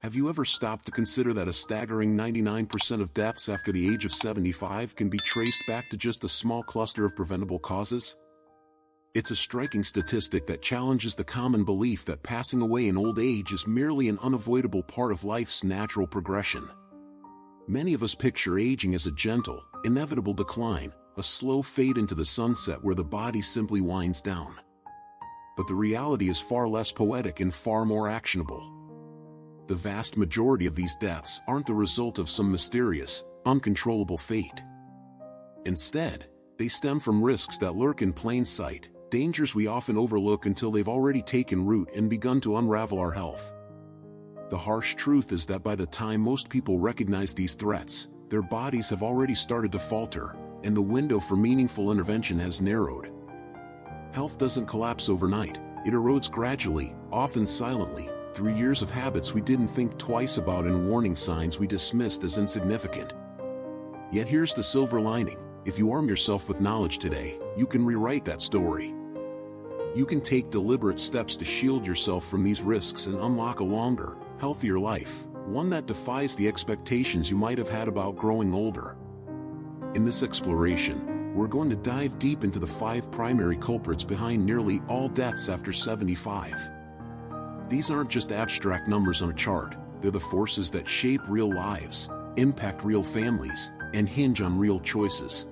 Have you ever stopped to consider that a staggering 99% of deaths after the age of 75 can be traced back to just a small cluster of preventable causes? It's a striking statistic that challenges the common belief that passing away in old age is merely an unavoidable part of life's natural progression. Many of us picture aging as a gentle, inevitable decline, a slow fade into the sunset where the body simply winds down. But the reality is far less poetic and far more actionable. The vast majority of these deaths aren't the result of some mysterious, uncontrollable fate. Instead, they stem from risks that lurk in plain sight, dangers we often overlook until they've already taken root and begun to unravel our health. The harsh truth is that by the time most people recognize these threats, their bodies have already started to falter, and the window for meaningful intervention has narrowed. Health doesn't collapse overnight, it erodes gradually, often silently, through years of habits we didn't think twice about and warning signs we dismissed as insignificant. Yet here's the silver lining: if you arm yourself with knowledge today, you can rewrite that story. You can take deliberate steps to shield yourself from these risks and unlock a longer, healthier life, one that defies the expectations you might have had about growing older. In this exploration, we're going to dive deep into the 5 primary culprits behind nearly all deaths after 75. These aren't just abstract numbers on a chart, they're the forces that shape real lives, impact real families, and hinge on real choices.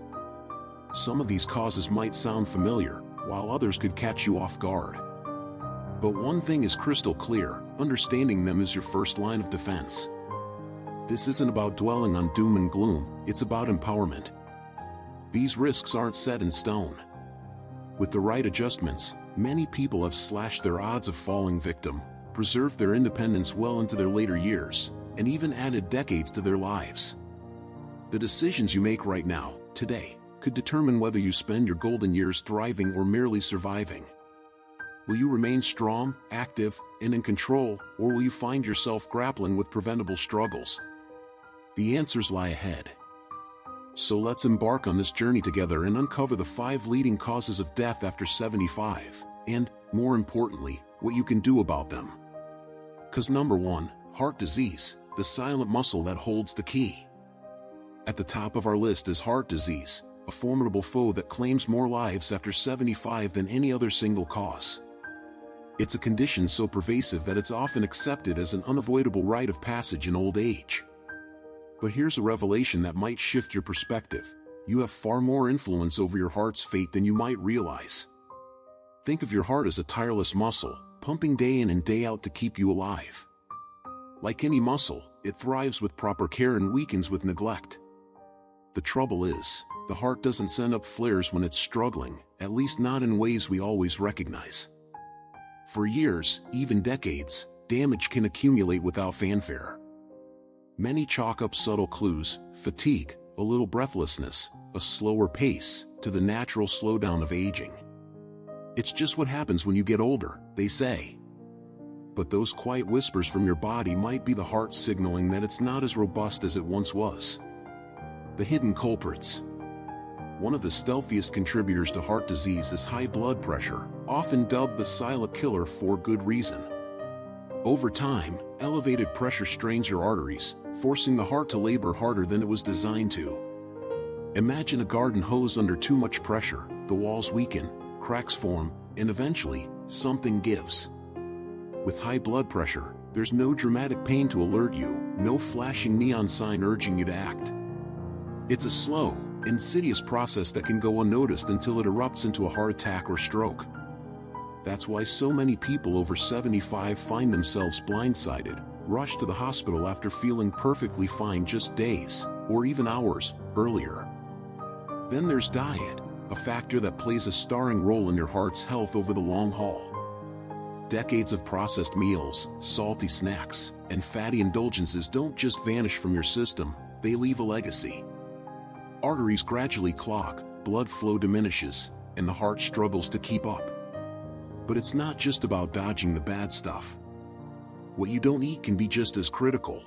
Some of these causes might sound familiar, while others could catch you off guard. But one thing is crystal clear: understanding them is your first line of defense. This isn't about dwelling on doom and gloom, it's about empowerment. These risks aren't set in stone. With the right adjustments, many people have slashed their odds of falling victim, preserved their independence well into their later years, and even added decades to their lives. The decisions you make right now, today, could determine whether you spend your golden years thriving or merely surviving. Will you remain strong, active, and in control, or will you find yourself grappling with preventable struggles? The answers lie ahead. So let's embark on this journey together and uncover the 5 leading causes of death after 75, and, more importantly, what you can do about them. 'Cause number 1, heart disease, the silent muscle that holds the key. At the top of our list is heart disease, a formidable foe that claims more lives after 75 than any other single cause. It's a condition so pervasive that it's often accepted as an unavoidable rite of passage in old age. But here's a revelation that might shift your perspective: you have far more influence over your heart's fate than you might realize. Think of your heart as a tireless muscle, pumping day in and day out to keep you alive. Like any muscle, it thrives with proper care and weakens with neglect. The trouble is, the heart doesn't send up flares when it's struggling, at least not in ways we always recognize. For years, even decades, damage can accumulate without fanfare. Many chalk up subtle clues: fatigue, a little breathlessness, a slower pace, to the natural slowdown of aging. It's just what happens when you get older, they say. But those quiet whispers from your body might be the heart signaling that it's not as robust as it once was. The hidden culprits. One of the stealthiest contributors to heart disease is high blood pressure, often dubbed the silent killer for good reason. Over time, elevated pressure strains your arteries, forcing the heart to labor harder than it was designed to. Imagine a garden hose under too much pressure: the walls weaken, cracks form, and eventually, something gives. With high blood pressure, there's no dramatic pain to alert you, no flashing neon sign urging you to act. It's a slow, insidious process that can go unnoticed until it erupts into a heart attack or stroke. That's why so many people over 75 find themselves blindsided, rushed to the hospital after feeling perfectly fine just days, or even hours, earlier. Then there's diet, a factor that plays a starring role in your heart's health over the long haul. Decades of processed meals, salty snacks, and fatty indulgences don't just vanish from your system, they leave a legacy. Arteries gradually clog, blood flow diminishes, and the heart struggles to keep up. But it's not just about dodging the bad stuff. What you don't eat can be just as critical.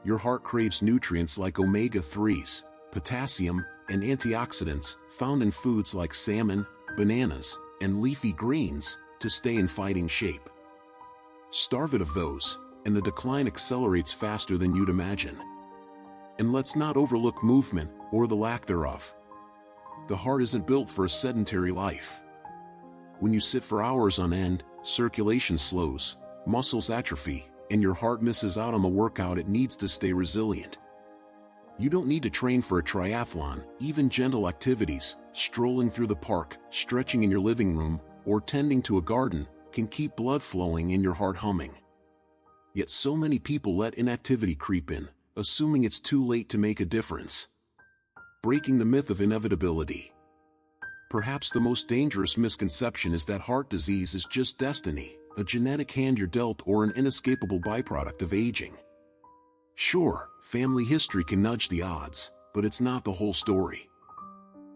Your heart craves nutrients like omega-3s, potassium, and antioxidants found in foods like salmon, bananas, and leafy greens to stay in fighting shape. Starve it of those, and the decline accelerates faster than you'd imagine. And let's not overlook movement, or the lack thereof. The heart isn't built for a sedentary life. When you sit for hours on end, circulation slows, muscles atrophy, and your heart misses out on the workout it needs to stay resilient. You don't need to train for a triathlon. Even gentle activities, strolling through the park, stretching in your living room, or tending to a garden, can keep blood flowing and your heart humming. Yet so many people let inactivity creep in, assuming it's too late to make a difference. Breaking the myth of inevitability. Perhaps the most dangerous misconception is that heart disease is just destiny, a genetic hand you're dealt, or an inescapable byproduct of aging. Sure, family history can nudge the odds, but it's not the whole story.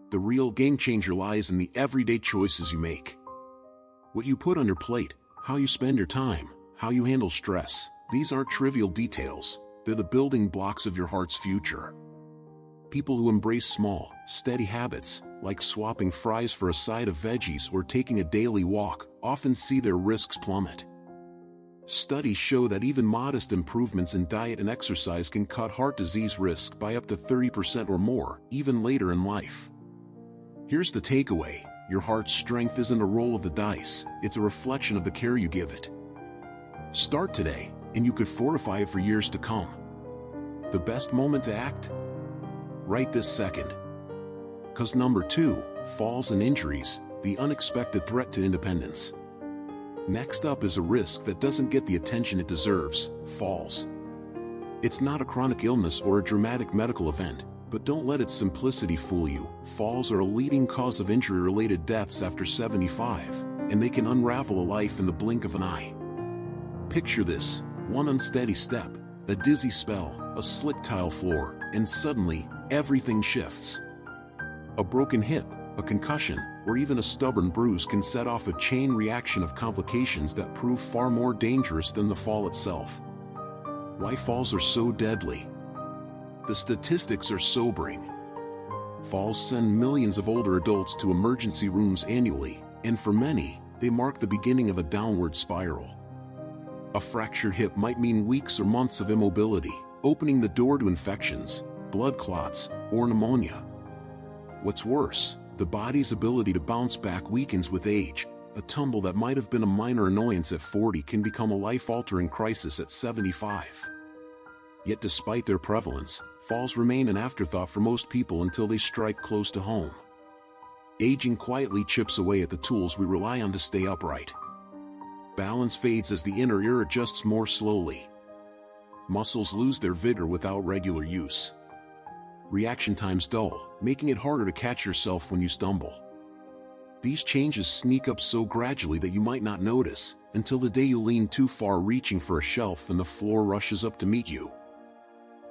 The real game changer lies in the everyday choices you make. What you put on your plate, how you spend your time, how you handle stress, these aren't trivial details, they're the building blocks of your heart's future. People who embrace small, steady habits, like swapping fries for a side of veggies or taking a daily walk, often see their risks plummet. Studies show that even modest improvements in diet and exercise can cut heart disease risk by up to 30% or more, even later in life. Here's the takeaway: your heart's strength isn't a roll of the dice, it's a reflection of the care you give it. Start today, and you could fortify it for years to come. The best moment to act? Right this second. 'Cause number 2, falls and injuries, the unexpected threat to independence. Next up is a risk that doesn't get the attention it deserves: falls. It's not a chronic illness or a dramatic medical event, but don't let its simplicity fool you. Falls are a leading cause of injury-related deaths after 75, and they can unravel a life in the blink of an eye. Picture this: one unsteady step, a dizzy spell, a slick tile floor, and suddenly, everything shifts. A broken hip, a concussion, or even a stubborn bruise can set off a chain reaction of complications that prove far more dangerous than the fall itself. Why falls are so deadly? The statistics are sobering. Falls send millions of older adults to emergency rooms annually, and for many, they mark the beginning of a downward spiral. A fractured hip might mean weeks or months of immobility, opening the door to infections, blood clots, or pneumonia. What's worse, the body's ability to bounce back weakens with age. A tumble that might have been a minor annoyance at 40 can become a life-altering crisis at 75. Yet despite their prevalence, falls remain an afterthought for most people until they strike close to home. Aging quietly chips away at the tools we rely on to stay upright. Balance fades as the inner ear adjusts more slowly. Muscles lose their vigor without regular use. Reaction times dull, making it harder to catch yourself when you stumble. These changes sneak up so gradually that you might not notice, until the day you lean too far reaching for a shelf and the floor rushes up to meet you.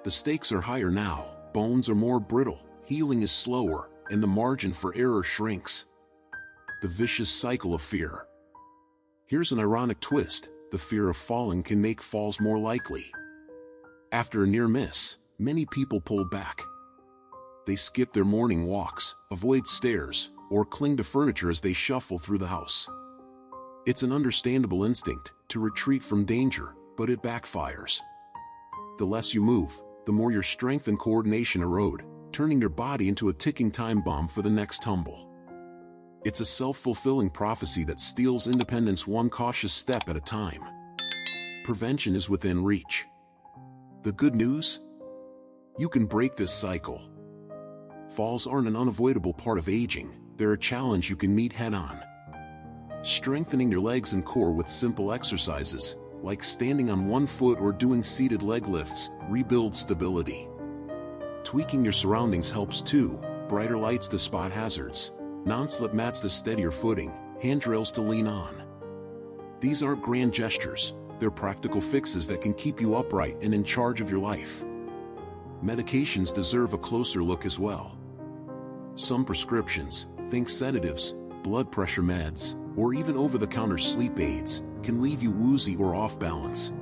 The stakes are higher now, bones are more brittle, healing is slower, and the margin for error shrinks. The vicious cycle of fear. Here's an ironic twist: the fear of falling can make falls more likely. After a near miss, many people pull back. They skip their morning walks, avoid stairs, or cling to furniture as they shuffle through the house. It's an understandable instinct to retreat from danger, but it backfires. The less you move, the more your strength and coordination erode, turning your body into a ticking time bomb for the next tumble. It's a self-fulfilling prophecy that steals independence one cautious step at a time. Prevention is within reach. The good news? You can break this cycle. Falls aren't an unavoidable part of aging, they're a challenge you can meet head-on. Strengthening your legs and core with simple exercises, like standing on one foot or doing seated leg lifts, rebuilds stability. Tweaking your surroundings helps too: brighter lights to spot hazards, non-slip mats to steady your footing, handrails to lean on. These aren't grand gestures, they're practical fixes that can keep you upright and in charge of your life. Medications deserve a closer look as well. Some prescriptions, think sedatives, blood pressure meds, or even over-the-counter sleep aids, can leave you woozy or off balance.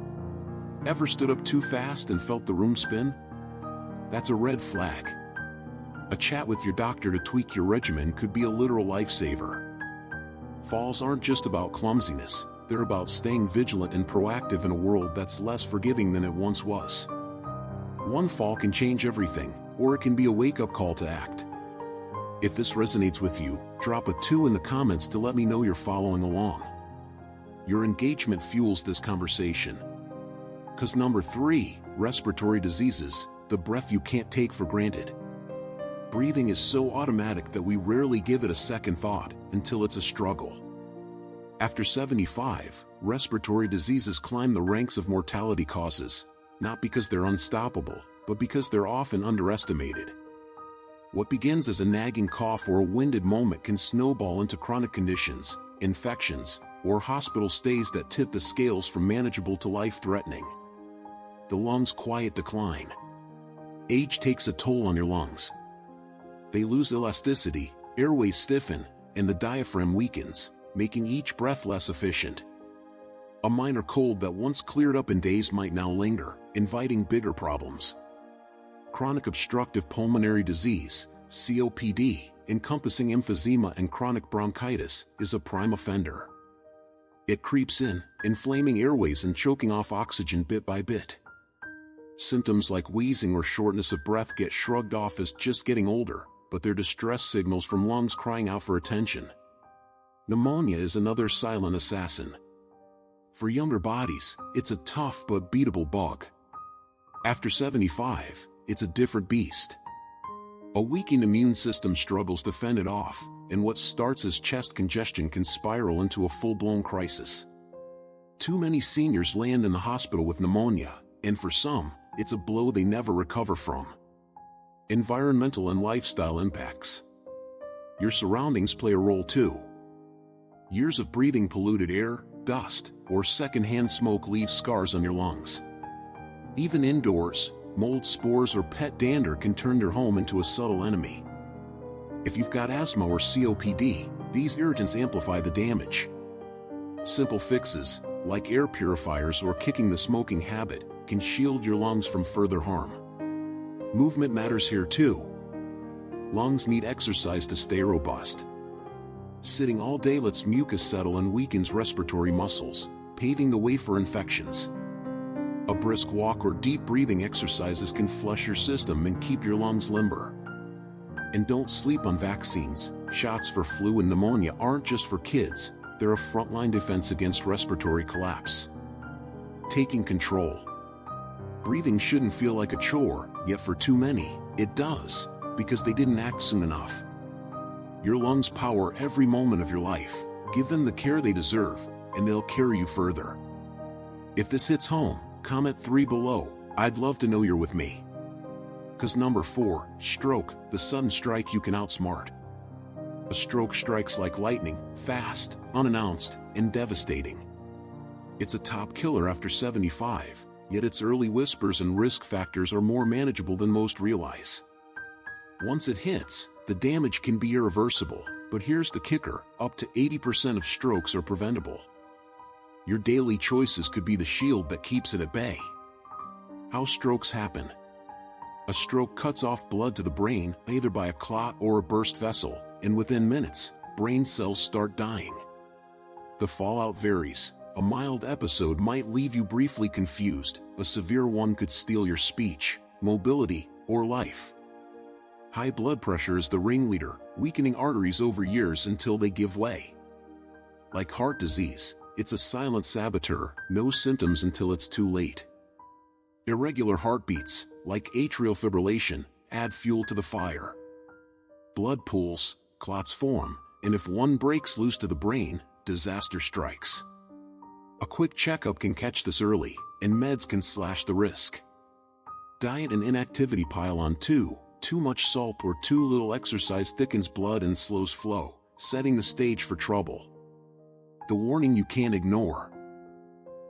Ever stood up too fast and felt the room spin? That's a red flag. A chat with your doctor to tweak your regimen could be a literal lifesaver. Falls aren't just about clumsiness, they're about staying vigilant and proactive in a world that's less forgiving than it once was. One fall can change everything, or it can be a wake-up call to act. If this resonates with you, drop a 2 in the comments to let me know you're following along. Your engagement fuels this conversation. 'Cause number 3, respiratory diseases, the breath you can't take for granted. Breathing is so automatic that we rarely give it a second thought until it's a struggle. After 75, respiratory diseases climb the ranks of mortality causes, not because they're unstoppable, but because they're often underestimated. What begins as a nagging cough or a winded moment can snowball into chronic conditions, infections, or hospital stays that tip the scales from manageable to life-threatening. The lungs' quiet decline. Age takes a toll on your lungs. They lose elasticity, airways stiffen, and the diaphragm weakens, making each breath less efficient. A minor cold that once cleared up in days might now linger, inviting bigger problems. Chronic obstructive pulmonary disease, COPD, encompassing emphysema and chronic bronchitis, is a prime offender. It creeps in, inflaming airways and choking off oxygen bit by bit. Symptoms like wheezing or shortness of breath get shrugged off as just getting older, but they're distress signals from lungs crying out for attention. Pneumonia is another silent assassin. For younger bodies, it's a tough but beatable bug. After 75, it's a different beast. A weakened immune system struggles to fend it off, and what starts as chest congestion can spiral into a full-blown crisis. Too many seniors land in the hospital with pneumonia, and for some, it's a blow they never recover from. Environmental and lifestyle impacts. Your surroundings play a role too. Years of breathing polluted air, dust, or secondhand smoke leave scars on your lungs. Even indoors, mold spores or pet dander can turn your home into a subtle enemy. If you've got asthma or COPD, these irritants amplify the damage. Simple fixes, like air purifiers or kicking the smoking habit, can shield your lungs from further harm. Movement matters here too. Lungs need exercise to stay robust. Sitting all day lets mucus settle and weakens respiratory muscles, paving the way for infections. A brisk walk or deep breathing exercises can flush your system and keep your lungs limber. And don't sleep on vaccines. Shots for flu and pneumonia aren't just for kids, they're a frontline defense against respiratory collapse. Taking control. Breathing shouldn't feel like a chore, yet for too many, it does, because they didn't act soon enough. Your lungs power every moment of your life. Give them the care they deserve, and they'll carry you further. If this hits home, comment 3 below. I'd love to know you're with me. 'Cause number 4, stroke, the sudden strike you can outsmart. A stroke strikes like lightning, fast, unannounced, and devastating. It's a top killer after 75, yet its early whispers and risk factors are more manageable than most realize. Once it hits, the damage can be irreversible, but here's the kicker, up to 80% of strokes are preventable. Your daily choices could be the shield that keeps it at bay. How strokes happen. A stroke cuts off blood to the brain, either by a clot or a burst vessel, and within minutes, brain cells start dying. The fallout varies. A mild episode might leave you briefly confused, a severe one could steal your speech, mobility, or life. High blood pressure is the ringleader, weakening arteries over years until they give way. Like heart disease, it's a silent saboteur, no symptoms until it's too late. Irregular heartbeats, like atrial fibrillation, add fuel to the fire. Blood pools, clots form, and if one breaks loose to the brain, disaster strikes. A quick checkup can catch this early, and meds can slash the risk. Diet and inactivity pile on too. Too much salt or too little exercise thickens blood and slows flow, setting the stage for trouble. The warning you can't ignore.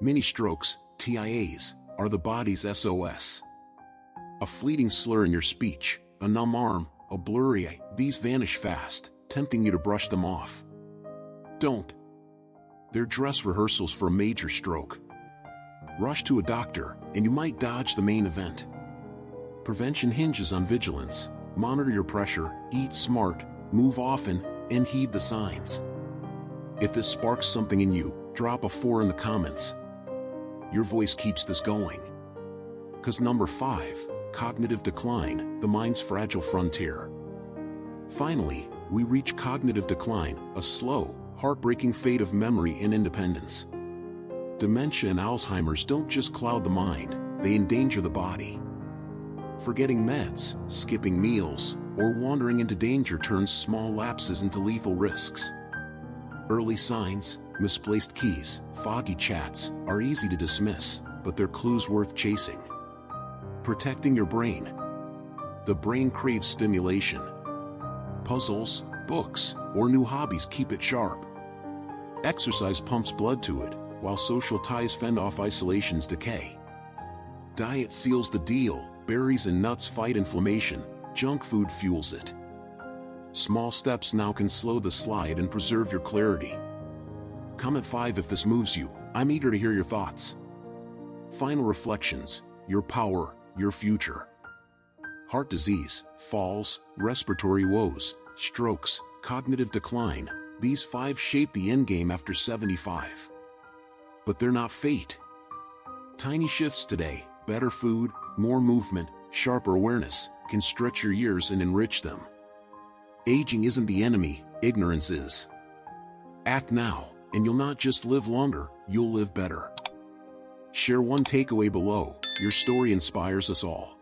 Mini strokes, TIAs, are the body's SOS. A fleeting slur in your speech, a numb arm, a blurry eye, these vanish fast, tempting you to brush them off. Don't. They're dress rehearsals for a major stroke. Rush to a doctor, and you might dodge the main event. Prevention hinges on vigilance. Monitor your pressure, eat smart, move often, and heed the signs. If this sparks something in you, drop a 4 in the comments. Your voice keeps this going. Cause number 5, cognitive decline, the mind's fragile frontier. Finally, we reach cognitive decline, a slow, heartbreaking fate of memory and independence. Dementia and Alzheimer's don't just cloud the mind, they endanger the body. Forgetting meds, skipping meals, or wandering into danger turns small lapses into lethal risks. Early signs, misplaced keys, foggy chats, are easy to dismiss, but they're clues worth chasing. Protecting your brain. The brain craves stimulation. Puzzles, books, or new hobbies keep it sharp. Exercise pumps blood to it, while social ties fend off isolation's decay. Diet seals the deal, berries and nuts fight inflammation, junk food fuels it. Small steps now can slow the slide and preserve your clarity. Comment 5 if this moves you, I'm eager to hear your thoughts. Final reflections, your power, your future. Heart disease, falls, respiratory woes, strokes, cognitive decline, these 5 shape the endgame after 75. But they're not fate. Tiny shifts today, better food, more movement, sharper awareness, can stretch your years and enrich them. Aging isn't the enemy, ignorance is. Act now, and you'll not just live longer, you'll live better. Share one takeaway below, your story inspires us all.